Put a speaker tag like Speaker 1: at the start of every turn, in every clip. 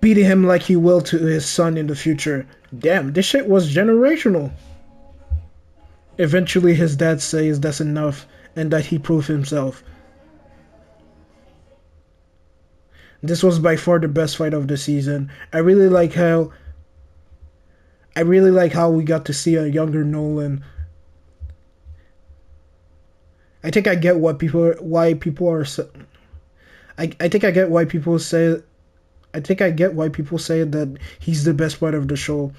Speaker 1: beating him like he will to his son in the future. Damn, this shit was generational. Eventually, his dad says that's enough and that he proved himself. This was by far the best fight of the season. I really like how we got to see a younger Nolan. I think I get why people are. I think I get why people say. I think I get why people say that he's the best part of the show.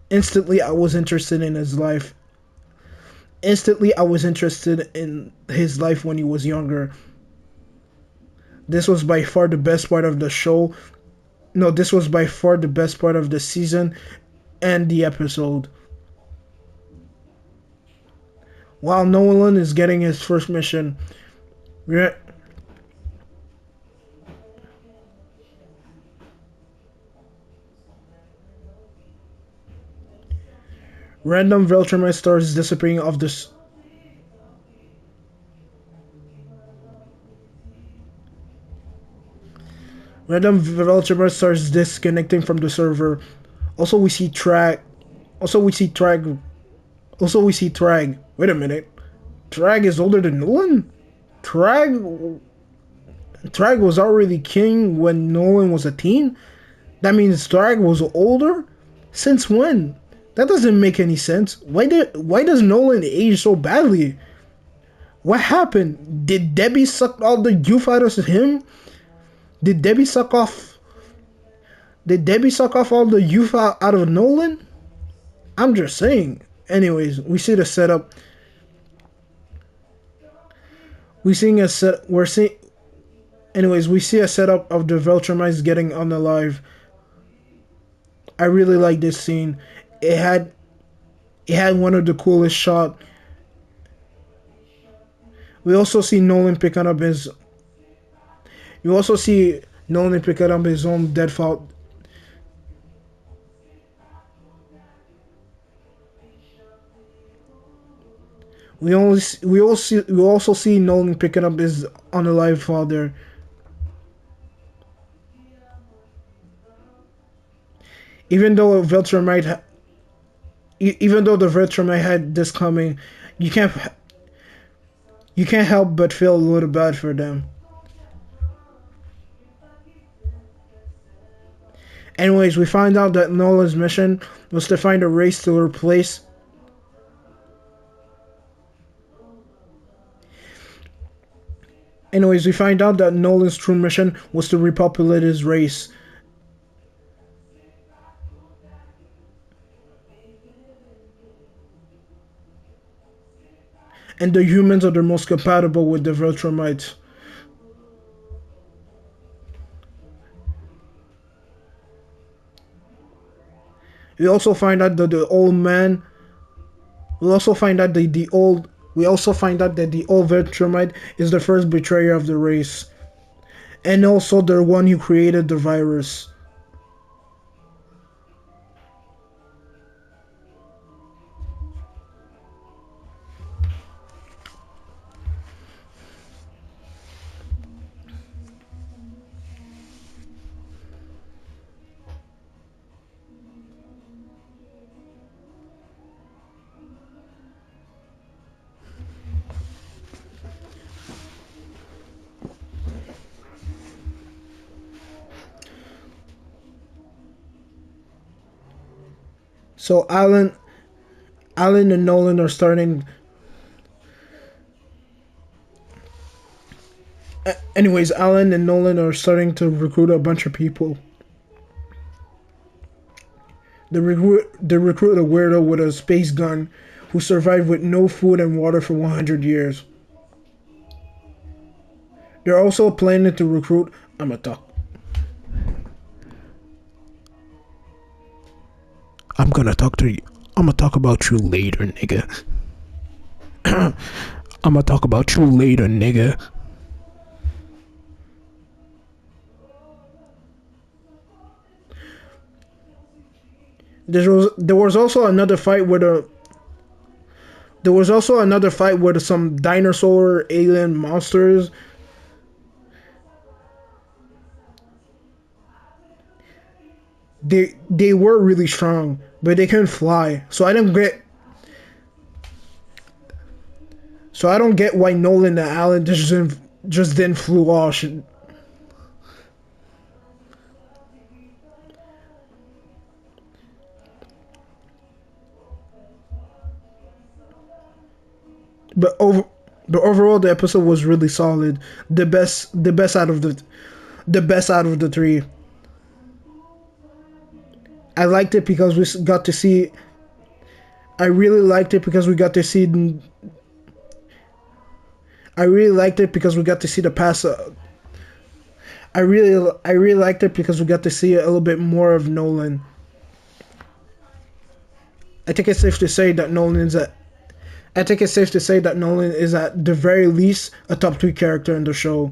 Speaker 1: Instantly, I was interested in his life. Instantly, I was interested in his life when he was younger. This was by far the best part of the show. No, this was by far the best part of the season and the episode. While Nolan is getting his first mission, random Viltrumite stars disappearing off this. Random Viltrumite stars disconnecting from the server. Also, we see Trag. Also, we see Trag. Also, we see Trag. Wait a minute. Trag is older than Nolan? Trag. Trag was already king when Nolan was a teen? That means Trag was older? Since when? That doesn't make any sense. Why does Nolan age so badly? What happened? Did Debbie suck all the youth out of him? Did Debbie suck off all the youth out of Nolan? I'm just saying. Anyways, we see the setup. Anyways, we see a setup of the Viltrumites getting unalive. I really like this scene. It had one of the coolest shots. We also see Nolan picking up his. You also see Nolan picking up his own deadfall. We also see Nolan picking up his unalive father. Even though the Viltrumite had this coming, you can't help but feel a little bad for them. Anyways, we find out that Nolan's mission was to find a race to replace. Anyways, we find out that Nolan's true mission was to repopulate his race. And the humans are the most compatible with the Viltrumites. We also find out that the old Viltrumite is the first betrayer of the race. And also the one who created the virus. So Alan and Nolan are starting. Anyways, Alan and Nolan are starting to recruit a bunch of people. They recruit a weirdo with a space gun who survived with no food and water for 100 years. They're also planning to recruit. I'm gonna talk about you later, nigga. I'm gonna talk about you later, nigga. There was also another fight with some dinosaur alien monsters. They were really strong, but they couldn't fly. So I don't get why Nolan and Alan just didn't flew off. But over but overall the episode was really solid. The best out of the best out of the three. I liked it because we got to see. I really liked it because we got to see. I really liked it because we got to see the past. I really liked it because we got to see a little bit more of Nolan. I think it's safe to say that Nolan's at. I think it's safe to say that Nolan is at the very least a top three character in the show.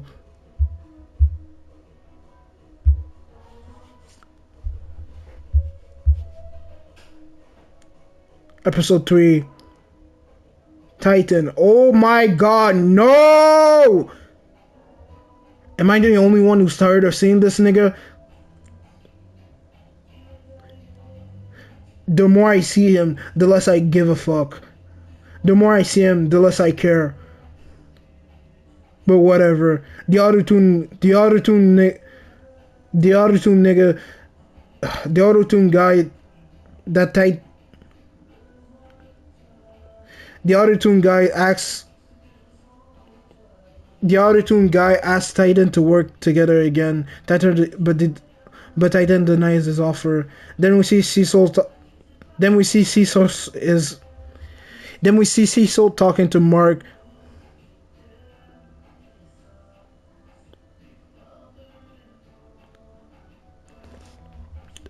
Speaker 1: Episode 3, Titan. Oh my god, no! Am I the only one who's tired of seeing this nigga? The more I see him, the less I give a fuck. The more I see him, the less I care. But whatever. The auto tune nigga, the auto tune guy, that tight. The auto tune guy asks. The auto tune guy asks Titan to work together again. But Titan denies his offer. Then we see Cecil. Then we see Cecil is. Then we see Cecil talking to Mark.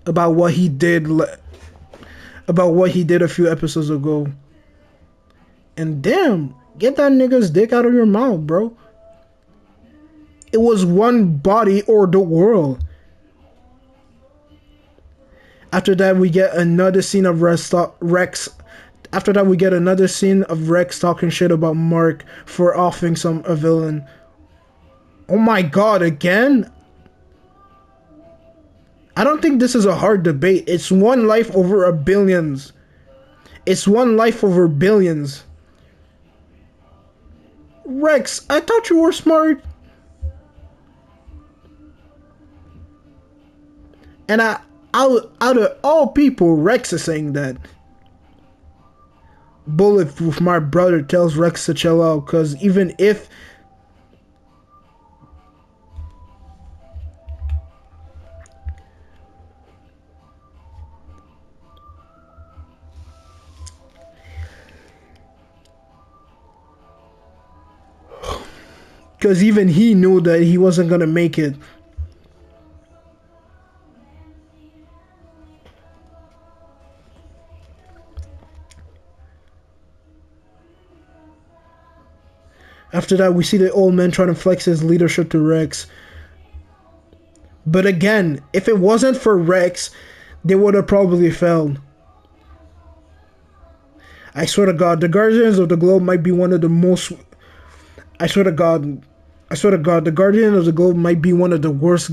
Speaker 1: About what he did. About what he did a few episodes ago. And damn, get that nigga's dick out of your mouth, bro. It was one body or the world. After that, we get another scene of Rex. After that, we get another scene of Rex talking shit about Mark for offing a villain. Oh my god, again? I don't think this is a hard debate. It's one life over a billions. It's one life over billions. Rex, I thought you were smart. And out of all people, Rex is saying that. Bulletproof, my brother, tells Rex to chill out, because even if. Because even he knew that he wasn't going to make it. After that, we see the old man trying to flex his leadership to Rex. But again, if it wasn't for Rex, they would have probably failed. I swear to God, the Guardians of the Globe might be one of the most. I swear to God, the Guardian of the Globe might be one of the worst.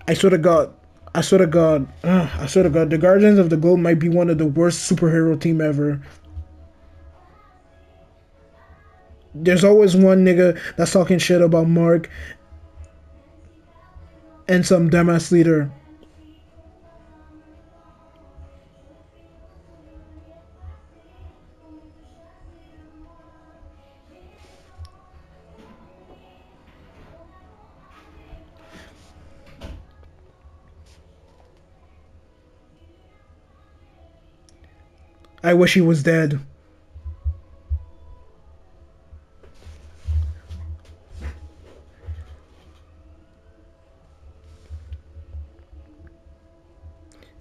Speaker 1: I swear to God, the Guardians of the Globe might be one of the worst superhero team ever. There's always one nigga that's talking shit about Mark and some dumbass leader. I wish he was dead.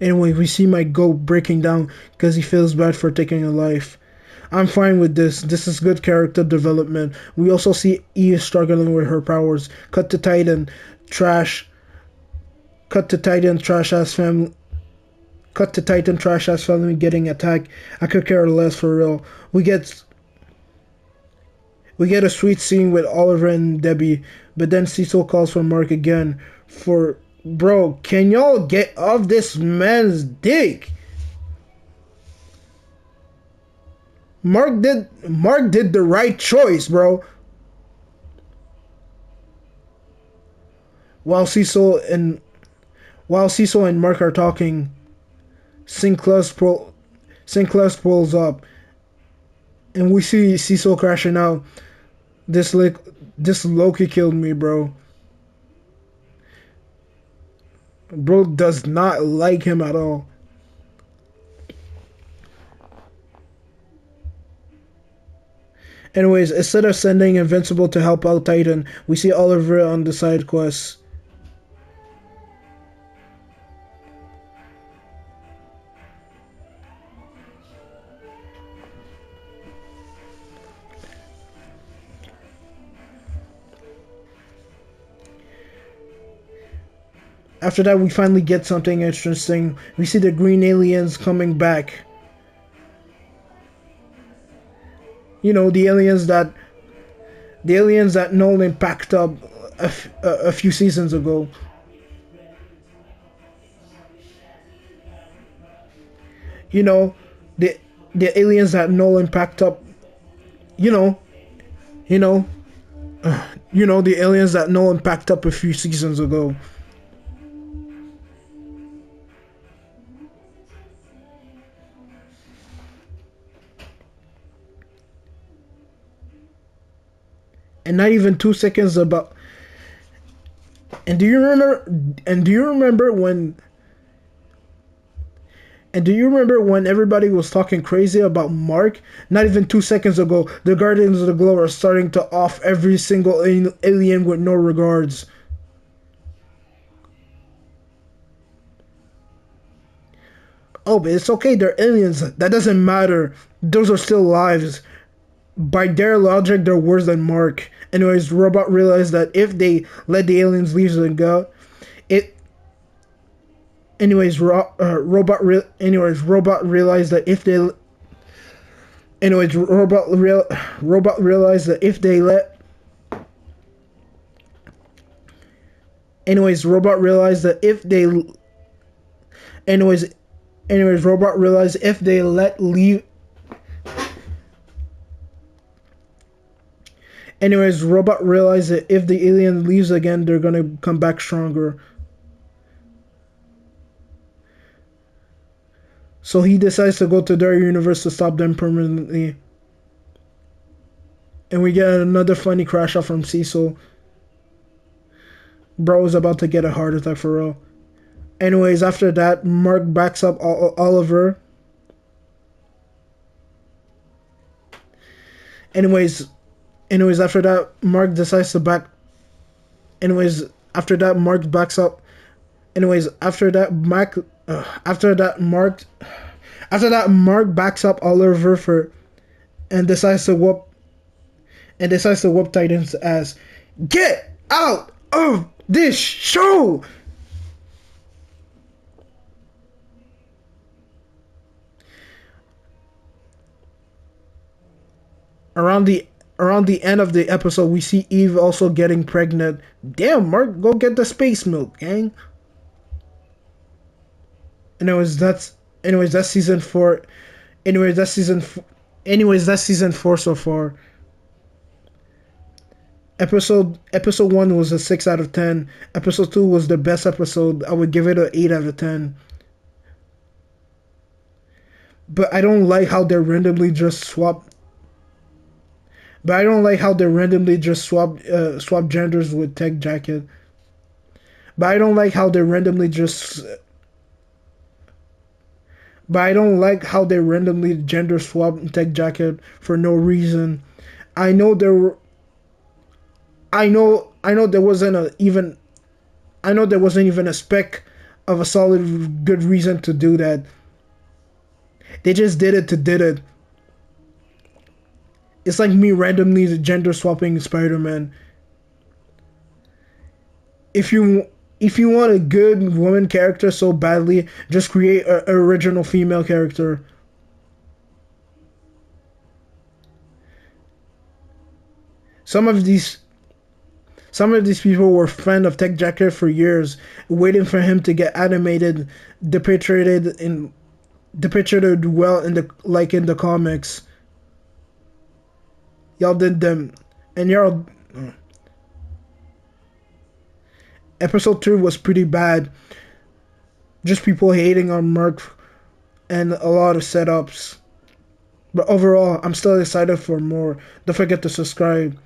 Speaker 1: Anyway, we see my goat breaking down because he feels bad for taking a life. I'm fine with this. This is good character development. We also see Eve struggling with her powers. Cut to Titan, trash. Cut to Titan, trash ass family. Cut to Titan, trash ass family getting attacked. I could care less for real. We get a sweet scene with Oliver and Debbie, but then Cecil calls for Mark again for Bro, can y'all get off this man's dick? Mark did the right choice, bro. While Cecil and Mark are talking, Sinclair pulls up, and we see Cecil crashing out. This like this Loki killed me, bro. Bro does not like him at all. Anyways, instead of sending Invincible to help out Titan, we see Oliver on the side quest. After that, we finally get something interesting. We see the green aliens coming back. You know, the aliens that Nolan packed up a few seasons ago. You know, the aliens that Nolan packed up. You know, you know, the aliens that Nolan packed up a few seasons ago. And not even 2 seconds about. And do you remember? And do you remember when? And do you remember when everybody was talking crazy about Mark? Not even 2 seconds ago, the Guardians of the Globe are starting to off every single alien with no regards. Oh, but it's okay, they're aliens. That doesn't matter. Those are still lives. By their logic, they're worse than Mark. Anyways, Robot realized that if they let the aliens leave and go, it. Robot realized that if they. Robot realized that if they let. Anyways, Robot realized that if they. Anyways, Robot realized if they let leave. Anyways, Robot realized that if the alien leaves again, they're gonna come back stronger. So he decides to go to their universe to stop them permanently. And we get another funny crash out from Cecil. Bro is about to get a heart attack for real. Anyways, after that, Mark backs up Oliver. Anyways, after that, Mark decides to back. Anyways, after that, Mark backs up. Anyways, after that, Mark backs up Oliver for, and decides to whoop Titan's ass. Get out of this show! Around the end of the episode, we see Eve also getting pregnant. Damn, Mark, go get the space milk, gang. Anyways, that's season 4. That's season 4 so far. Episode 1 was a 6 out of 10. Episode 2 was the best episode. I would give it an 8 out of 10. But I don't like how they randomly just swap. But I don't like how they randomly just swap genders with Tech Jacket. But I don't like how they randomly just. But I don't like how they randomly gender swap Tech Jacket for no reason. I know there were. I know there wasn't a even. I know there wasn't even a speck of a solid good reason to do that. They just did it to did it. It's like me randomly gender swapping Spider-Man. If you want a good woman character so badly, just create an original female character. Some of these Some of these people were fans of Tech Jacket for years, waiting for him to get animated, depicted in depicted well in the comics. Y'all did them, and y'all. Episode 2 was pretty bad. Just people hating on Merc and a lot of setups. But overall, I'm still excited for more. Don't forget to subscribe.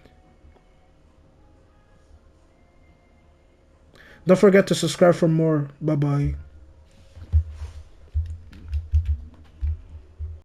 Speaker 1: Don't forget to subscribe for more. Bye bye.